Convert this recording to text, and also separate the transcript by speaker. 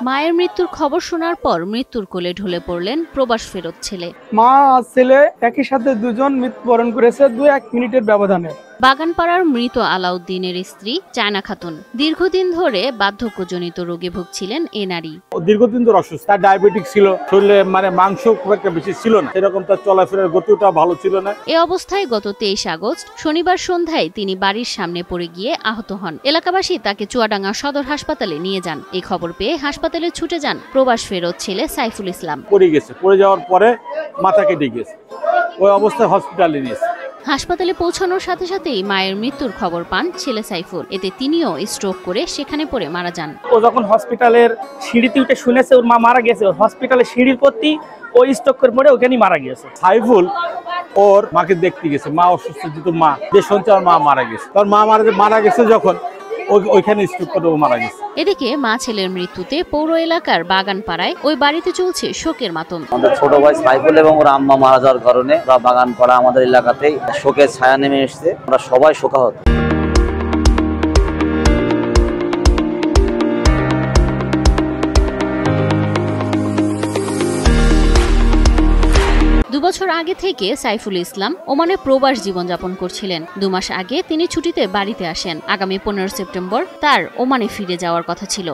Speaker 1: মায়ের মৃত্যুর খবর শোনার পর মৃত্যুর কোলে ঢলে পড়লেন প্রবাস ফেরত ছেলে।
Speaker 2: মা আর ছেলে একই সাথে দুজন মৃত্যুবরণ করেছে 2-1 মিনিটের ব্যবধানে।
Speaker 1: বাগানপাড়ার মৃত আলাউদ্দিনের স্ত্রী চায়না খাতুন দীর্ঘদিন ধরে বার্ধক্যজনিত রোগে ভুগছিলেন এ নারী।
Speaker 3: দীর্ঘদিন ধরে অসুস্থ, তার ডায়াবেটিক ছিল, শরীরে মাংস খুব একটা বেশি ছিল না, সেরকম তার চলাফেরার গতিটা ভালো ছিল না।
Speaker 1: এ অবস্থায় গত 23 আগস্ট শনিবার সন্ধ্যায় তিনি বাড়ির সামনে পড়ে গিয়ে আহত হন। এলাকাবাসী তাকে চুয়াডাঙ্গা সদর হাসপাতালে নিয়ে যান। এই খবর পেয়ে হাসপাতালে ছুটে যান প্রবাস ফেরত ছেলে সাইফুল ইসলাম।
Speaker 3: পড়ে যাওয়ার পরে মাথা কেটে গেছে, ওই অবস্থায় হসপিটালে নিয়েছে।
Speaker 1: হাসপাতালে পৌঁছানোর সাথে সাথেই মায়ের মৃত্যুর খবর পান ছেলে সাইফুল। এতে তিনিও স্ট্রোক করে সেখানে পড়ে মারা যান।
Speaker 4: ও যখন হসপিটালের সিঁড়িতে উঠে শুনেছে ওর মা মারা গেছে, হসপিটালের সিঁড়ির প্রতি ওই স্ট্রোক করে পড়ে ওখানেই মারা গেছে।
Speaker 3: সাইফুল ওর মাকে দেখতে গেছে, মা অসুস্থ, যেহেতু মা যে শুনছে ওর মা মারা গেছে, তার মা মারা গেছে যখন ওইখানে স্ট্রোক করে মারা গেছে।
Speaker 1: এদিকে মা ছেলের মৃত্যুতে পৌর এলাকার বাগানপাড়ায় ওই বাড়িতে চলছে শোকের মাতম।
Speaker 5: আমাদের ছোট ভাই সাইফুল এবং ওর আম্মা মারা যাওয়ার কারণে বাগানপাড়া আমাদের এলাকাতেই শোকের ছায়া নেমে এসেছে। আমরা সবাই শোকাহত।
Speaker 1: 2 বছর আগে থেকে সাইফুল ইসলাম ওমানে প্রবাস জীবনযাপন করছিলেন। 2 মাস আগে তিনি ছুটিতে বাড়িতে আসেন। আগামী 15 সেপ্টেম্বর তার ওমানে ফিরে যাওয়ার কথা ছিল।